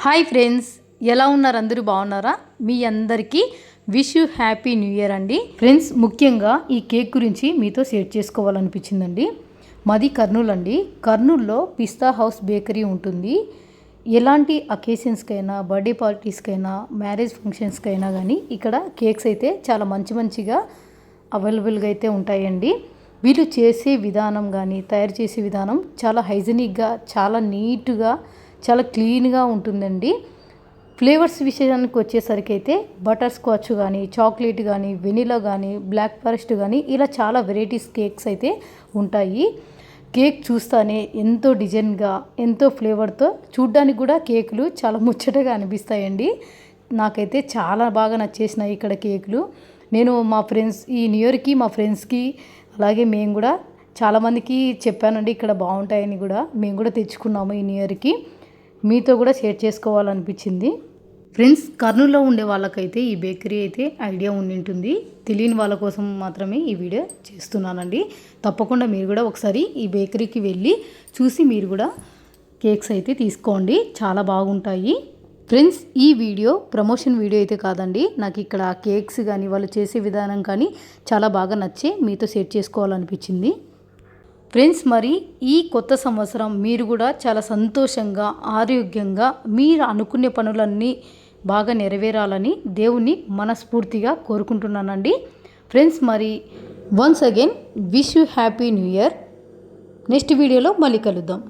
Hi friends, ఎలా ఉన్నారు? అందరూ బాగున్నారా? మీ అందరికీ wish you happy new year అండి. ఫ్రెండ్స్, ముఖ్యంగా ఈ కేక్ గురించి మీతో షేర్ చేసుకోవాలనిపించిందండి. మాది కర్నూలు అండి. కర్నూలులో పిస్తా హౌస్ బేకరీ ఉంటుంది. ఎలాంటి అకేషన్స్కైనా, బర్త్డే పార్టీస్కైనా, మ్యారేజ్ ఫంక్షన్స్కైనా కానీ ఇక్కడ కేక్స్ అయితే చాలా మంచిగా అవైలబుల్గా అయితే ఉంటాయండి. వీళ్ళు చేసే విధానం కానీ, తయారు చేసే విధానం చాలా హైజీనిక్గా, చాలా నీట్గా, చాలా క్లీన్గా ఉంటుందండి. ఫ్లేవర్స్ విషయానికి వచ్చేసరికి అయితే బటర్ స్కాచ్ కానీ, చాక్లెట్ కానీ, వెనిలా కానీ, బ్లాక్ ఫారెస్ట్ కానీ ఇలా చాలా వెరైటీస్ కేక్స్ అయితే ఉంటాయి. కేక్ చూస్తానే ఎంతో డిజైన్గా, ఎంతో ఫ్లేవర్తో, చూడ్డానికి కూడా కేకులు చాలా ముచ్చటగా అనిపిస్తాయండి. నాకైతే చాలా బాగా నచ్చేసినాయి ఇక్కడ కేకులు. నేను మా ఫ్రెండ్స్ ఈ న్యూ ఇయర్కి మా ఫ్రెండ్స్కి అలాగే మేము కూడా చాలామందికి చెప్పానండి ఇక్కడ బాగుంటాయని. కూడా మేము కూడా తెచ్చుకున్నాము ఈ న్యూ ఇయర్కి. మీతో కూడా షేర్ చేసుకోవాలనిపించింది. ఫ్రెండ్స్, కర్నూలులో ఉండే వాళ్ళకైతే ఈ బేకరీ అయితే ఐడియా ఉంటుంది. తెలియని వాళ్ళ కోసం మాత్రమే ఈ వీడియో చేస్తున్నానండి. తప్పకుండా మీరు కూడా ఒకసారి ఈ బేకరీకి వెళ్ళి చూసి మీరు కూడా కేక్స్ అయితే తీసుకోండి, చాలా బాగుంటాయి. ఫ్రెండ్స్, ఈ వీడియో ప్రమోషన్ వీడియో అయితే కాదండి. నాకు ఇక్కడ కేక్స్ కానీ, వాళ్ళు చేసే విధానం కానీ చాలా బాగా నచ్చి మీతో షేర్ చేసుకోవాలనిపించింది. ఫ్రెండ్స్, మరి ఈ కొత్త సంవత్సరం మీరు కూడా చాలా సంతోషంగా, ఆరోగ్యంగా, మీరు అనుకునే పనులన్నీ బాగా నెరవేరాలని దేవుణ్ణి మనస్ఫూర్తిగా కోరుకుంటున్నానండి. ఫ్రెండ్స్, మరి once again wish you happy new year. Next వీడియోలో మళ్ళీ కలుద్దాం.